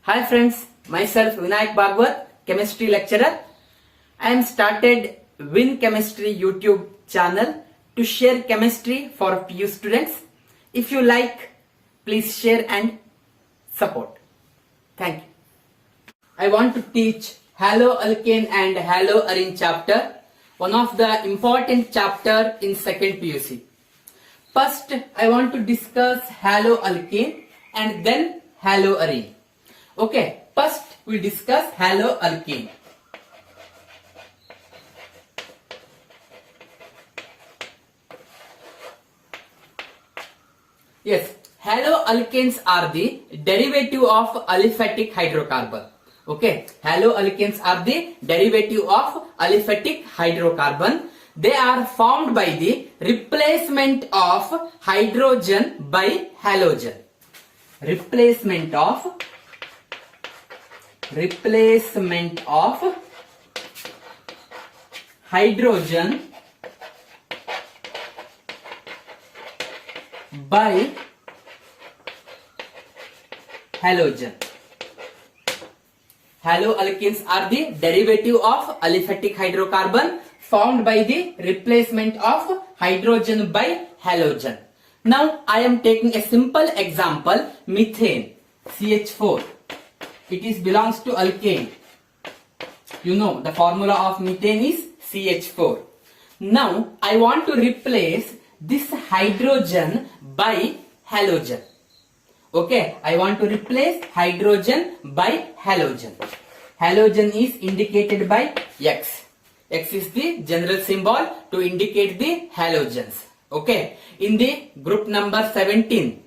Hi friends, myself Vinayak Bhagwat, chemistry lecturer. I am started Win Chemistry YouTube channel to share chemistry for PU students. If you like, please share and support. Thank you. I want to teach haloalkane and haloarine chapter, one of the important chapter in second PUC. First, I want to discuss haloalkane and then haloarine. Okay, first we discuss haloalkane. Yes, haloalkanes are the derivative of aliphatic hydrocarbon. Okay, haloalkanes are the derivative of aliphatic hydrocarbon. They are formed by the replacement of hydrogen by halogen. Replacement of hydrogen by halogen. Haloalkanes are the derivative of aliphatic hydrocarbon formed by the replacement of hydrogen by halogen. Now I am taking a simple example, methane, CH4. It belongs to alkane. You know the formula of methane is CH4. Now I want to replace this hydrogen by halogen. Okay, I want to replace hydrogen by halogen. Halogen is indicated by X. X is the general symbol to indicate the halogens. Okay, in the group number 17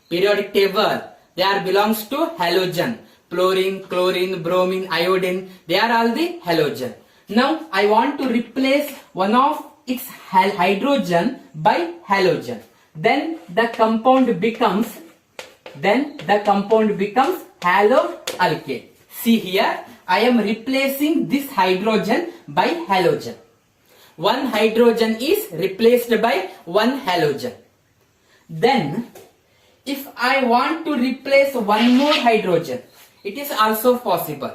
periodic table, they are belongs to halogen. Fluorine, chlorine, bromine, iodine, they are all the halogen. Now I want to replace one of its hydrogen by halogen. Then the compound becomes haloalkane. See here, I am replacing this hydrogen by halogen. One hydrogen is replaced by one halogen. Then if I want to replace one more hydrogen, it is also possible.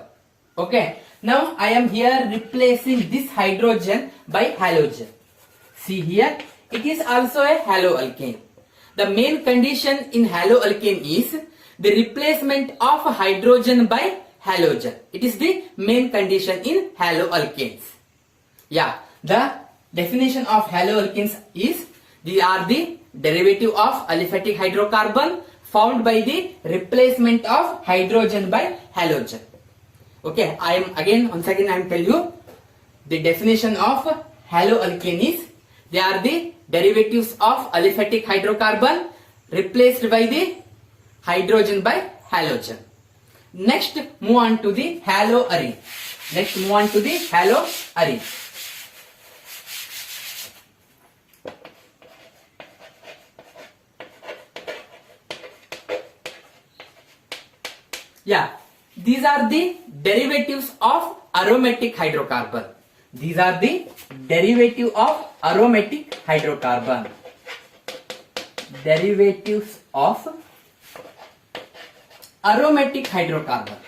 Okay, now I am here replacing this hydrogen by halogen. See here, it is also a haloalkane. The main condition in haloalkane is the replacement of hydrogen by halogen. It is the main condition in haloalkanes. Yeah, the definition of haloalkanes is they are the derivative of aliphatic hydrocarbon formed by the replacement of hydrogen by halogen. Okay, once again I am telling you the definition of haloalkane is they are the derivatives of aliphatic hydrocarbon replaced by the hydrogen by halogen. Next move on to the haloarine. Yeah, these are the derivatives of aromatic hydrocarbon. These are the derivative of aromatic hydrocarbon. Derivatives of aromatic hydrocarbon.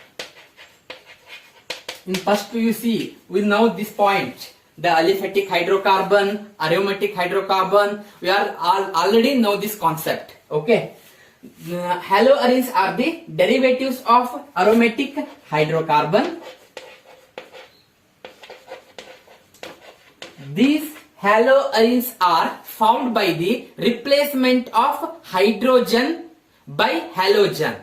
In first PUC, we know this point. The aliphatic hydrocarbon, aromatic hydrocarbon, we are already know this concept. Okay. Haloarenes are the derivatives of aromatic hydrocarbon. These haloarenes are found by the replacement of hydrogen by halogen.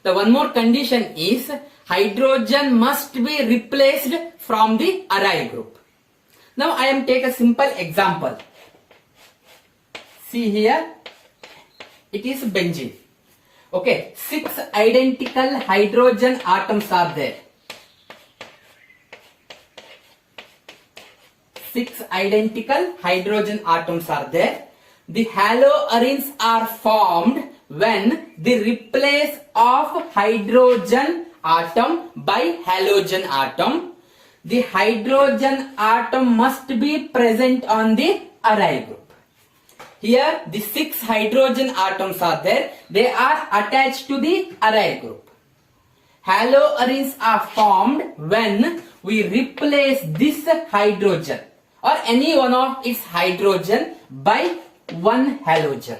The one more condition is hydrogen must be replaced from the aryl group. Now I am take a simple example. See here, it is benzene. Okay, 6 identical hydrogen atoms are there. 6 identical hydrogen atoms are there. The haloarenes are formed when the replace of hydrogen atom by halogen atom. The hydrogen atom must be present on the aryl group. Here the 6 hydrogen atoms are there. They are attached to the aryl group. haloarenes are formed when we replace this hydrogen or any one of its hydrogen by one halogen.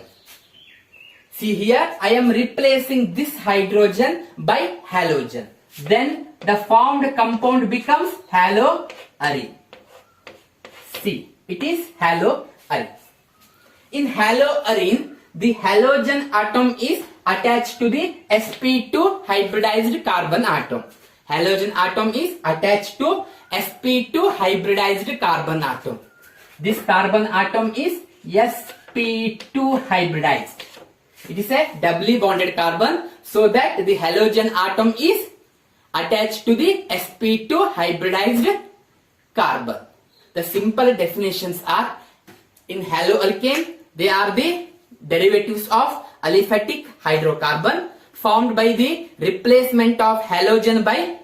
See here, I am replacing this hydrogen by halogen. Then the formed compound becomes haloarene. See, it is haloarene. In haloarene, the halogen atom is attached to the sp2 hybridized carbon atom. Halogen atom is attached to sp2 hybridized carbon atom. This carbon atom is sp2 hybridized. It is a doubly bonded carbon, so that the halogen atom is attached to the sp2 hybridized carbon. The simple definitions are: in haloalkane, they are the derivatives of aliphatic hydrocarbon formed by the replacement of hydrogen by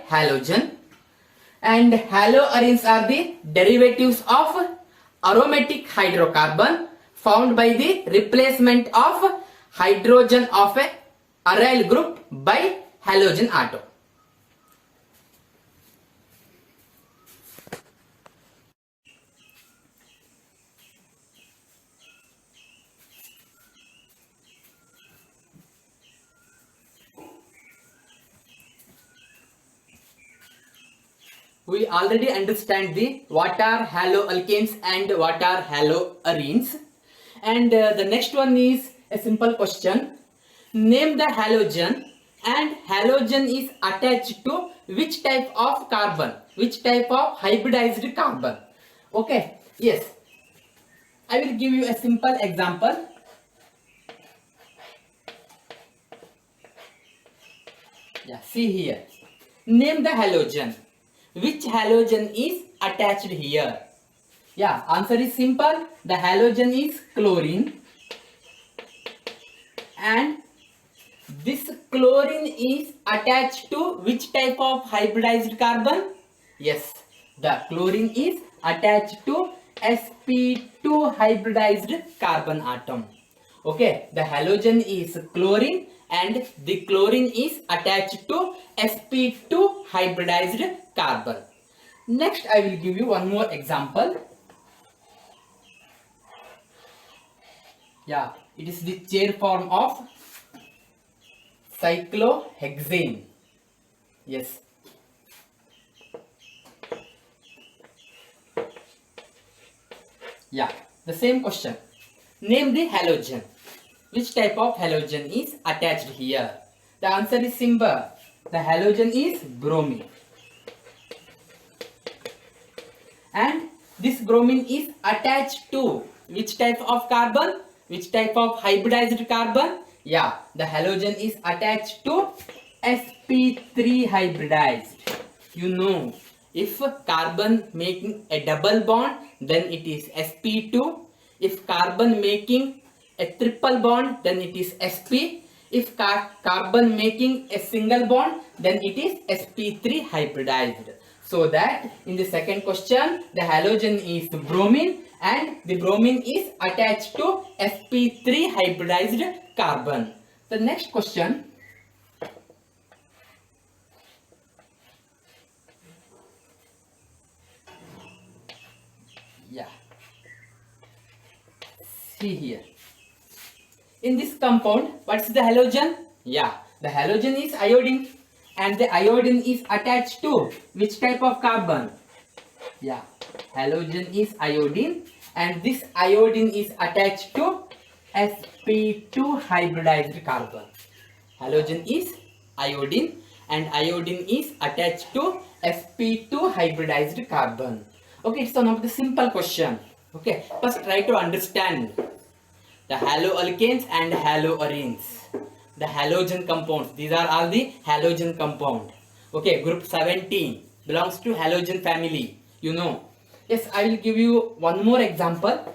halogen. And haloarenes are the derivatives of aromatic hydrocarbon formed by the replacement of hydrogen of a aryl group by halogen atom. We already understand what are haloalkanes and what are haloarenes. And the next one is a simple question. Name the halogen, and halogen is attached to which type of carbon, which type of hybridized carbon. Okay, yes. I will give you a simple example. Yeah, see here. Name the halogen. Which halogen is attached here? Yeah, answer is simple. The halogen is chlorine. And this chlorine is attached to which type of hybridized carbon? Yes, the chlorine is attached to sp2 hybridized carbon atom. Okay, the halogen is chlorine and the chlorine is attached to sp2 hybridized carbon. Next, I will give you one more example. Yeah, it is the chair form of cyclohexane. Yes. Yeah, the same question. Name the halogen. Which type of halogen is attached here? The answer is simple. The halogen is bromine. And this bromine is attached to which type of carbon? Which type of hybridized carbon? Yeah, the halogen is attached to sp3 hybridized. You know, if carbon making a double bond, then it is sp2. If carbon making a triple bond, then it is sp. If carbon making a single bond, then it is sp3 hybridized. So that in the second question, the halogen is bromine and the bromine is attached to sp3 hybridized carbon. The next question. Yeah. See here. In this compound, what's the halogen? Yeah, the halogen is iodine. And the iodine is attached to which type of carbon? Yeah, halogen is iodine and this iodine is attached to sp2 hybridized carbon. Halogen is iodine and iodine is attached to sp2 hybridized carbon. Okay, it's one of the simple question. Okay, first try to understand the haloalkanes and haloarenes. The halogen compounds. These are all the halogen compound. Okay, group 17 belongs to halogen family. You know. Yes, I will give you one more example.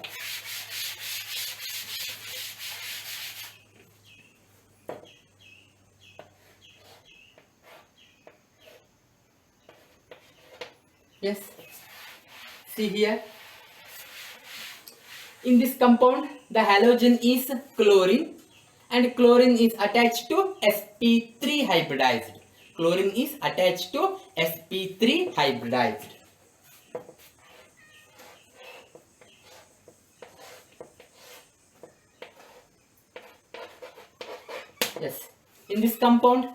Yes, see here. In this compound, the halogen is chlorine and chlorine is attached to sp3 hybridized. Chlorine is attached to sp3 hybridized. Yes, in this compound,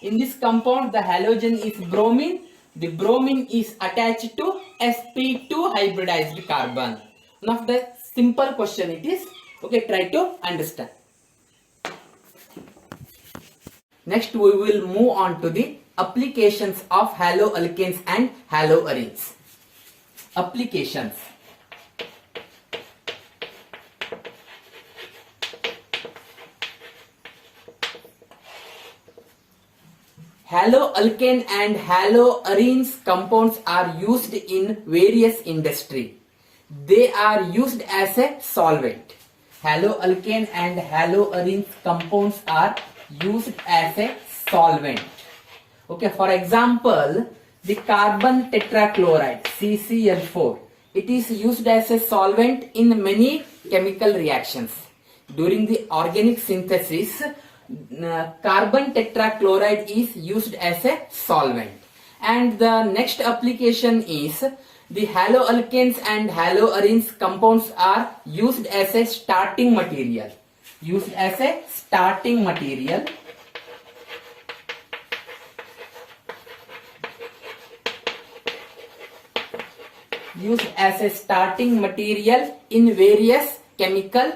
in this compound the halogen is bromine. The bromine is attached to sp2 hybridized carbon. One of the simple question it is. Okay, try to understand. Next we will move on to the applications of haloalkanes and haloarenes. Applications. Haloalkane and haloarenes compounds are used in various industry. They are used as a solvent. Haloalkane and haloarenes compounds are used as a solvent. Okay, for example, the carbon tetrachloride CCl4. It is used as a solvent in many chemical reactions. During the organic synthesis, carbon tetrachloride is used as a solvent. And the next application is the haloalkanes and haloarenes compounds are used as a starting material. Used as a starting material. Used as a starting material in various chemical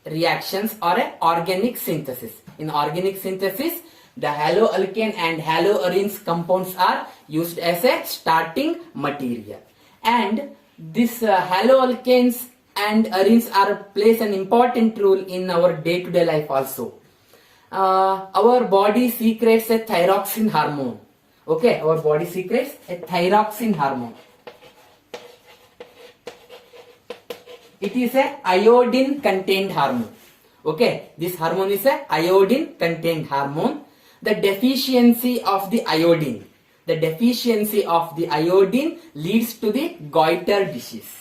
reactions or a organic synthesis. In organic synthesis, the haloalkane and haloarenes compounds are used as a starting material. And this haloalkanes and arenes plays an important role in our day-to-day life also. Our body secretes a thyroxine hormone. Okay, our body secretes a thyroxine hormone. It is a iodine contained hormone. Okay, this hormone is a iodine contained hormone. The deficiency of the iodine leads to the goiter disease.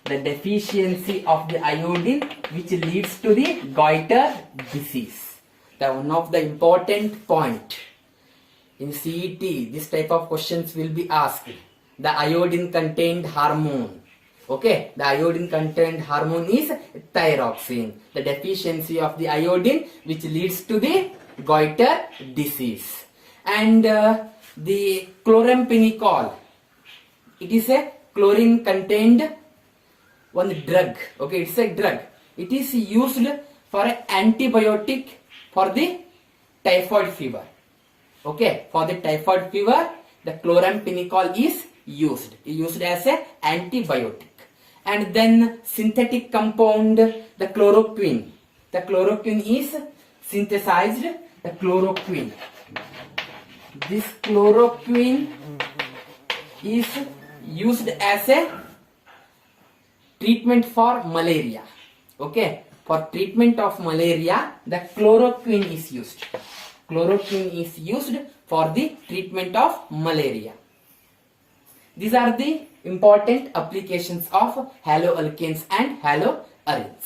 The deficiency of the iodine which leads to the goiter disease. The one of the important point in CET, this type of questions will be asked. The iodine contained hormone. Okay, the iodine contained hormone is thyroxine. The deficiency of the iodine which leads to the goiter disease. And the chloramphenicol, it is a chlorine contained one drug. Okay, it's a drug. It is used for an antibiotic for the typhoid fever. Okay, for the typhoid fever, the chloramphenicol is used as a antibiotic. And then synthetic compound, the chloroquine. The chloroquine is synthesized. The chloroquine. This chloroquine is used as a treatment for malaria. Okay, for treatment of malaria, the chloroquine is used. Chloroquine is used for the treatment of malaria. These are the important applications of haloalkanes and haloarenes.